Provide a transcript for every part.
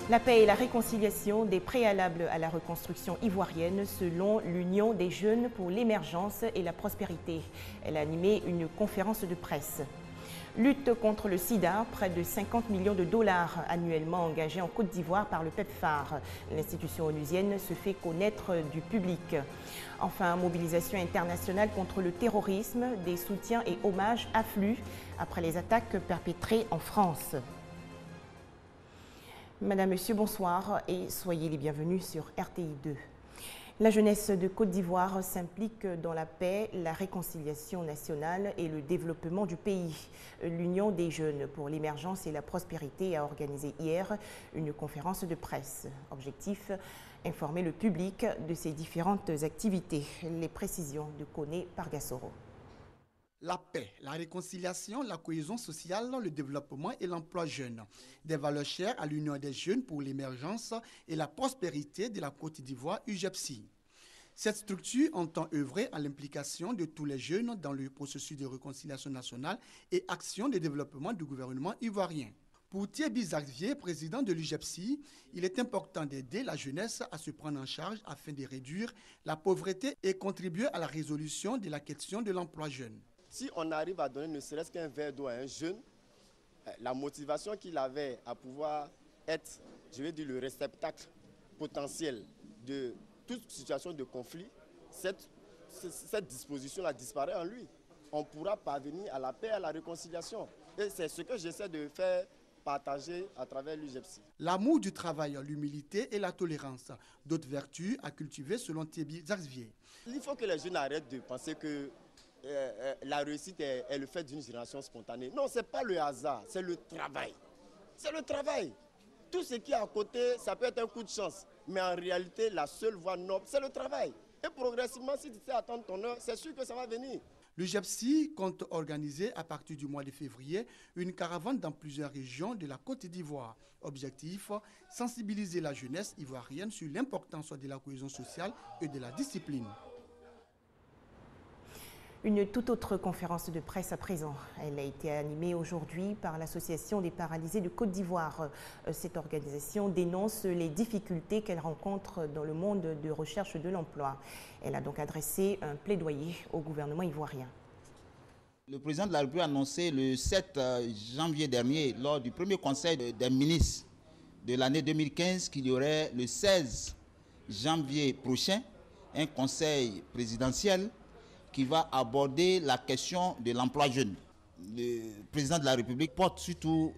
La paix et la réconciliation des préalables à la reconstruction ivoirienne selon l'Union des jeunes pour l'émergence et la prospérité. Elle a animé une conférence de presse. Lutte contre le sida, près de 50 millions de dollars annuellement engagés en Côte d'Ivoire par le PEPFAR. L'institution onusienne se fait connaître du public. Enfin, mobilisation internationale contre le terrorisme, des soutiens et hommages affluent après les attaques perpétrées en France. Madame, Monsieur, bonsoir et soyez les bienvenus sur RTI2. La jeunesse de Côte d'Ivoire s'implique dans la paix, la réconciliation nationale et le développement du pays. L'Union des jeunes pour l'émergence et la prospérité a organisé hier une conférence de presse. Objectif, informer le public de ses différentes activités. Les précisions de Koné Pargassoro. La paix, la réconciliation, la cohésion sociale, le développement et l'emploi jeune. Des valeurs chères à l'Union des jeunes pour l'émergence et la prospérité de la Côte d'Ivoire, UJEPSI. Cette structure entend œuvrer à l'implication de tous les jeunes dans le processus de réconciliation nationale et action de développement du gouvernement ivoirien. Pour Thierry Xavier, président de l'UJEPSI, il est important d'aider la jeunesse à se prendre en charge afin de réduire la pauvreté et contribuer à la résolution de la question de l'emploi jeune. Si on arrive à donner ne serait-ce qu'un verre d'eau à un jeune, la motivation qu'il avait à pouvoir être, je vais dire, le réceptacle potentiel de toute situation de conflit, cette disposition-là disparaît en lui. On pourra parvenir à la paix et à la réconciliation. Et c'est ce que j'essaie de faire partager à travers l'UJEPSI. L'amour du travail, l'humilité et la tolérance, d'autres vertus à cultiver selon Thierry Xavier. Il faut que les jeunes arrêtent de penser que la réussite est le fait d'une génération spontanée. Non, ce n'est pas le hasard, c'est le travail. C'est le travail. Tout ce qui est à côté, ça peut être un coup de chance. Mais en réalité, la seule voie noble, c'est le travail. Et progressivement, si tu sais attendre ton heure, c'est sûr que ça va venir. L'UJEPSI compte organiser à partir du mois de février une caravane dans plusieurs régions de la Côte d'Ivoire. Objectif, sensibiliser la jeunesse ivoirienne sur l'importance de la cohésion sociale et de la discipline. Une toute autre conférence de presse à présent. Elle a été animée aujourd'hui par l'Association des paralysés de Côte d'Ivoire. Cette organisation dénonce les difficultés qu'elle rencontre dans le monde de recherche de l'emploi. Elle a donc adressé un plaidoyer au gouvernement ivoirien. Le président de la République a annoncé le 7 janvier dernier, lors du premier conseil des ministres de l'année 2015, qu'il y aurait le 16 janvier prochain un conseil présidentiel qui va aborder la question de l'emploi jeune. Le président de la République porte surtout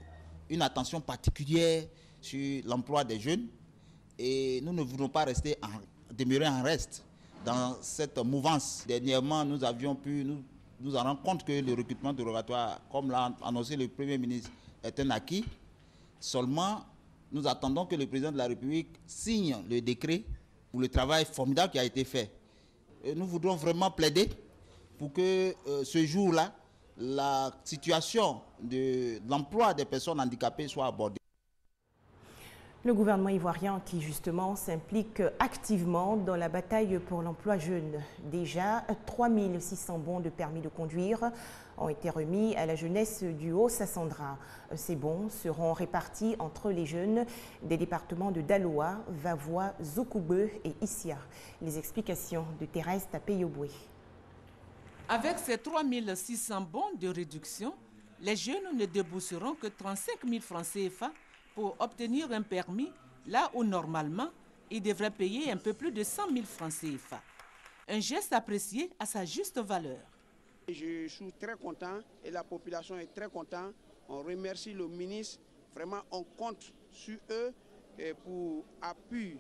une attention particulière sur l'emploi des jeunes et nous ne voulons pas demeurer en reste dans cette mouvance. Dernièrement, nous avions pu nous en rendre compte que le recrutement dérogatoire, comme l'a annoncé le Premier ministre, est un acquis. Seulement, nous attendons que le président de la République signe le décret pour le travail formidable qui a été fait. Et nous voudrons vraiment plaider pour que ce jour-là, la situation de l'emploi des personnes handicapées soit abordée. Le gouvernement ivoirien qui justement s'implique activement dans la bataille pour l'emploi jeune. Déjà, 3600 bons de permis de conduire ont été remis à la jeunesse du Haut-Sassandra. Ces bons seront répartis entre les jeunes des départements de Daloa, Vavois, Zokoube et Issia. Les explications de Thérèse Tapé-Yoboué. Avec ces 3600 bons de réduction, les jeunes ne débourseront que 35 000 francs CFA pour obtenir un permis, là où normalement, ils devraient payer un peu plus de 100 000 francs CFA. Un geste apprécié à sa juste valeur. Je suis très content et la population est très contente. On remercie le ministre. Vraiment, on compte sur eux pour appui,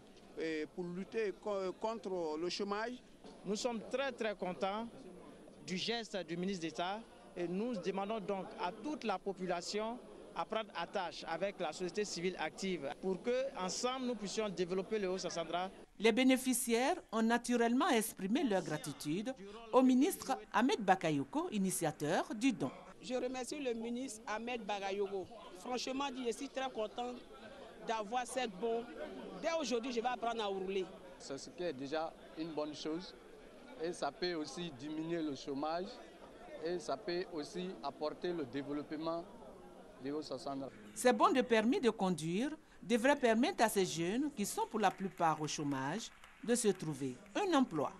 pour lutter contre le chômage. Nous sommes très contents du geste du ministre d'État et nous demandons donc à toute la population à prendre attache avec la société civile active pour que ensemble nous puissions développer le Haut-Sassandra. Les bénéficiaires ont naturellement exprimé leur gratitude au ministre Ahmed Bakayoko, initiateur du don. Je remercie le ministre Ahmed Bakayoko. Franchement, je suis très content d'avoir cette bombe. Dès aujourd'hui, je vais apprendre à rouler. C'est ce qui est déjà une bonne chose. Et ça peut aussi diminuer le chômage et ça peut aussi apporter le développement du Haut-Sassandra. Ces bons de permis de conduire devrait permettre à ces jeunes, qui sont pour la plupart au chômage, de se trouver un emploi.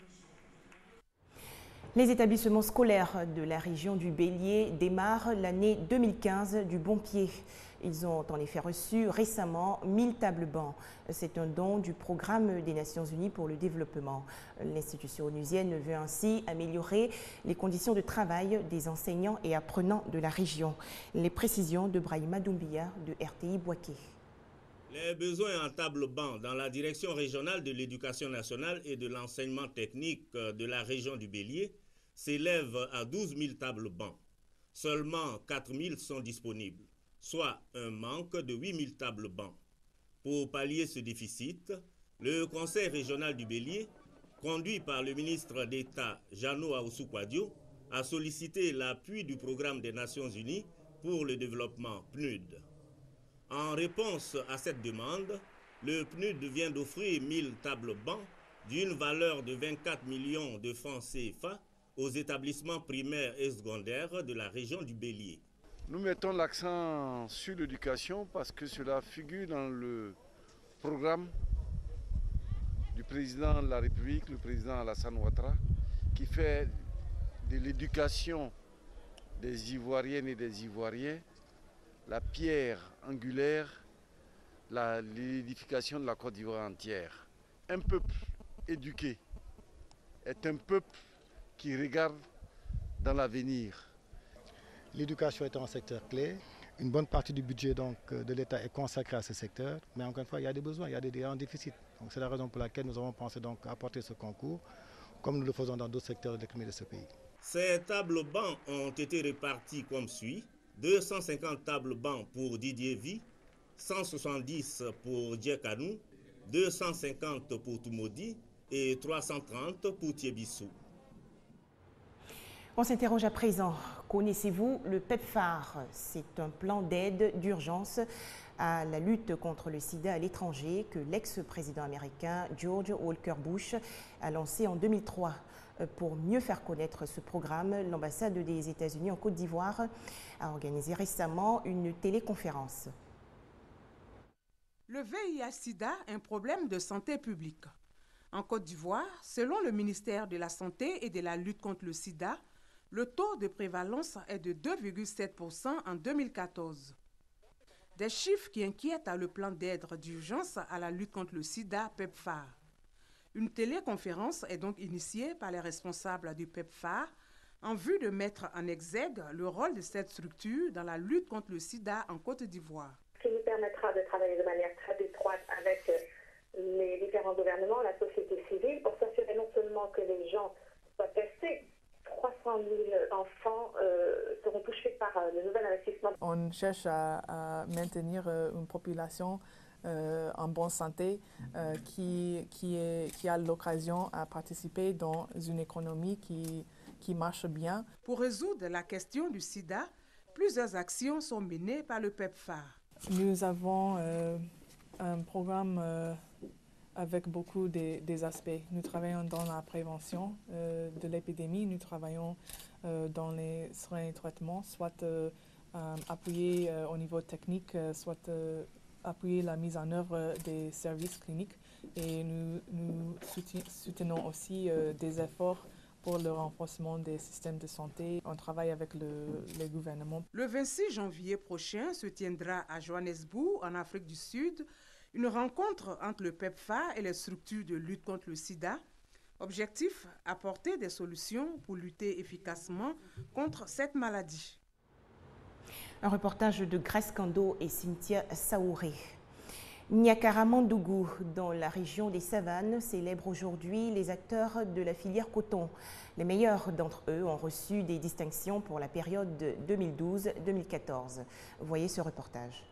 Les établissements scolaires de la région du Bélier démarrent l'année 2015 du bon pied. Ils ont en effet reçu récemment 1000 tables bancs. C'est un don du programme des Nations Unies pour le développement. L'institution onusienne veut ainsi améliorer les conditions de travail des enseignants et apprenants de la région. Les précisions de Brahima Doumbia de RTI Bouaké. Les besoins en table banc dans la direction régionale de l'éducation nationale et de l'enseignement technique de la région du Bélier s'élèvent à 12 000 tables bancs. Seulement 4 000 sont disponibles, soit un manque de 8 000 tables bancs. Pour pallier ce déficit, le Conseil régional du Bélier, conduit par le ministre d'État Jano Aoussou-Kouadio, a sollicité l'appui du programme des Nations Unies pour le développement PNUD. En réponse à cette demande, le PNUD vient d'offrir 1000 tables bancs d'une valeur de 24 millions de francs CFA aux établissements primaires et secondaires de la région du Bélier. Nous mettons l'accent sur l'éducation parce que cela figure dans le programme du président de la République, le président Alassane Ouattara, qui fait de l'éducation des Ivoiriennes et des Ivoiriens la pierre angulaire, l'édification de la Côte d'Ivoire entière. Un peuple éduqué est un peuple qui regarde dans l'avenir. L'éducation est un secteur clé. Une bonne partie du budget de l'État est consacrée à ce secteur. Mais encore une fois, il y a des besoins, il y a des déficits. C'est la raison pour laquelle nous avons pensé apporter ce concours, comme nous le faisons dans d'autres secteurs de l'économie de ce pays. Ces tables bancs ont été répartis comme suit. 250 tables bancs pour Didier Vie, 170 pour Djekanou, 250 pour Toumoudi et 330 pour Thiébissou. On s'interroge à présent. Connaissez-vous le PEPFAR? C'est un plan d'aide d'urgence à la lutte contre le sida à l'étranger que l'ex-président américain George Walker Bush a lancé en 2003. Pour mieux faire connaître ce programme, l'ambassade des États-Unis en Côte d'Ivoire a organisé récemment une téléconférence. Le VIH-Sida est un problème de santé publique. En Côte d'Ivoire, selon le ministère de la Santé et de la lutte contre le sida, le taux de prévalence est de 2,7% en 2014. Des chiffres qui inquiètent le plan d'aide d'urgence à la lutte contre le sida PEPFAR. Une téléconférence est donc initiée par les responsables du PEPFAR en vue de mettre en exergue le rôle de cette structure dans la lutte contre le sida en Côte d'Ivoire. Ce qui nous permettra de travailler de manière très étroite avec les différents gouvernements, la société civile, pour s'assurer non seulement que les gens soient testés, 300 000 enfants seront touchés par le nouvel investissement. On cherche à maintenir une population en bonne santé qui a l'occasion à participer dans une économie qui marche bien. Pour résoudre la question du sida, plusieurs actions sont menées par le PEPFAR. Nous avons un programme avec beaucoup des aspects. Nous travaillons dans la prévention de l'épidémie, nous travaillons dans les soins et traitements, soit appuyer au niveau technique, soit appuyer la mise en œuvre des services cliniques. Et nous soutenons aussi des efforts pour le renforcement des systèmes de santé. On travaille avec les gouvernements. Le 26 janvier prochain se tiendra à Johannesburg, en Afrique du Sud, une rencontre entre le PEPFAR et les structures de lutte contre le sida. Objectif, apporter des solutions pour lutter efficacement contre cette maladie. Un reportage de Grace Kando et Cynthia Saouré. Nyakaramandougou, dans la région des Savanes, célèbre aujourd'hui les acteurs de la filière coton. Les meilleurs d'entre eux ont reçu des distinctions pour la période 2012-2014. Voyez ce reportage.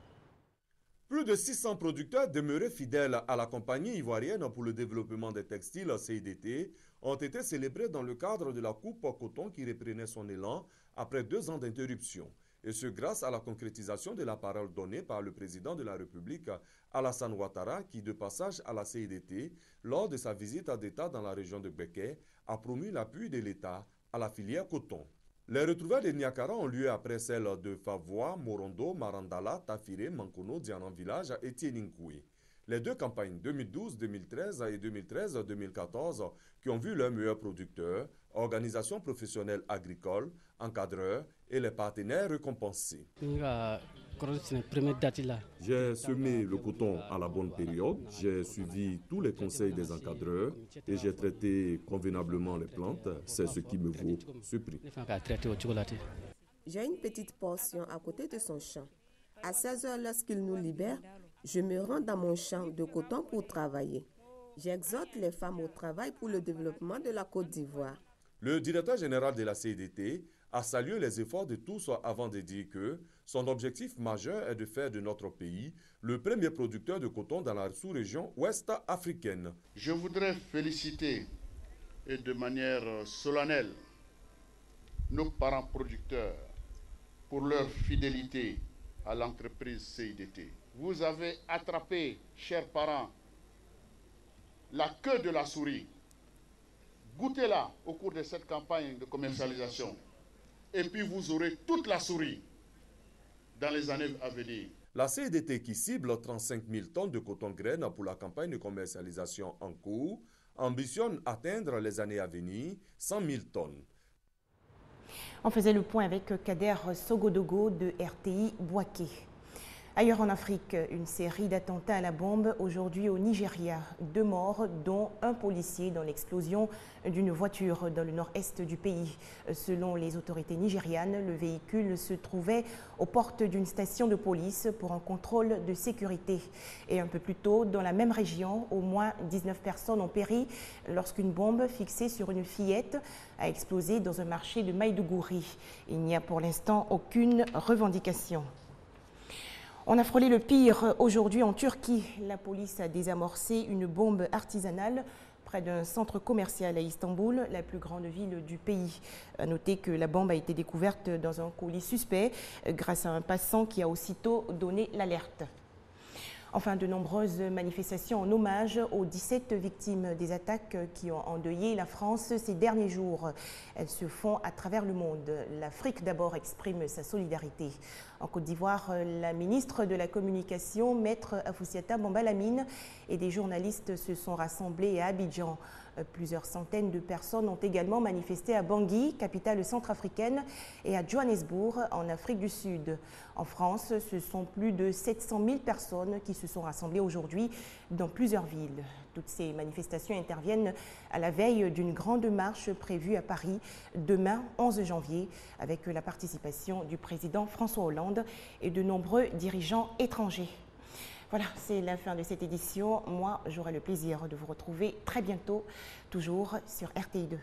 Plus de 600 producteurs demeurés fidèles à la compagnie ivoirienne pour le développement des textiles CIDT ont été célébrés dans le cadre de la coupe coton qui reprenait son élan après 2 ans d'interruption. Et ce grâce à la concrétisation de la parole donnée par le président de la République, Alassane Ouattara, qui, de passage à la CIDT, lors de sa visite d'État dans la région de Béké, a promu l'appui de l'État à la filière coton. Les retrouvailles de Niakara ont lieu après celles de Favois, Morondo, Marandala, Tafire, Mankono, Dianan Village et Tieninkoui. Les deux campagnes 2012-2013 et 2013-2014 qui ont vu leurs meilleurs producteurs, organisations professionnelles agricoles, encadreurs et les partenaires récompensés. J'ai semé le coton à la bonne période, j'ai suivi tous les conseils des encadreurs et j'ai traité convenablement les plantes. C'est ce qui me vaut ce prix. J'ai une petite portion à côté de son champ. À 16 heures, lorsqu'il nous libère, je me rends dans mon champ de coton pour travailler. J'exhorte les femmes au travail pour le développement de la Côte d'Ivoire. Le directeur général de la CIDT a salué les efforts de tous avant de dire que son objectif majeur est de faire de notre pays le premier producteur de coton dans la sous-région ouest africaine. Je voudrais féliciter et de manière solennelle nos parents producteurs pour leur fidélité à l'entreprise CIDT. Vous avez attrapé, chers parents, la queue de la souris. Goûtez-la au cours de cette campagne de commercialisation. Et puis vous aurez toute la souris dans les années à venir. La CIDT qui cible 35 000 tonnes de coton-graine pour la campagne de commercialisation en cours ambitionne atteindre les années à venir 100 000 tonnes. On faisait le point avec Kader Sogodogo de RTI Bouaké. Ailleurs en Afrique, une série d'attentats à la bombe aujourd'hui au Nigeria. 2 morts, dont un policier dans l'explosion d'une voiture dans le nord-est du pays. Selon les autorités nigérianes, le véhicule se trouvait aux portes d'une station de police pour un contrôle de sécurité. Et un peu plus tôt, dans la même région, au moins 19 personnes ont péri lorsqu'une bombe fixée sur une fillette a explosé dans un marché de Maïdougouri. Il n'y a pour l'instant aucune revendication. On a frôlé le pire aujourd'hui en Turquie. La police a désamorcé une bombe artisanale près d'un centre commercial à Istanbul, la plus grande ville du pays. À noter que la bombe a été découverte dans un colis suspect grâce à un passant qui a aussitôt donné l'alerte. Enfin, de nombreuses manifestations en hommage aux 17 victimes des attaques qui ont endeuillé la France ces derniers jours. Elles se font à travers le monde. L'Afrique d'abord exprime sa solidarité. En Côte d'Ivoire, la ministre de la Communication, Maître Afoussiata Bambalamine, et des journalistes se sont rassemblés à Abidjan. Plusieurs centaines de personnes ont également manifesté à Bangui, capitale centrafricaine, et à Johannesburg, en Afrique du Sud. En France, ce sont plus de 700 000 personnes qui se sont rassemblées aujourd'hui dans plusieurs villes. Toutes ces manifestations interviennent à la veille d'une grande marche prévue à Paris demain, 11 janvier, avec la participation du président François Hollande et de nombreux dirigeants étrangers. Voilà, c'est la fin de cette édition. Moi, j'aurai le plaisir de vous retrouver très bientôt, toujours sur RTI2.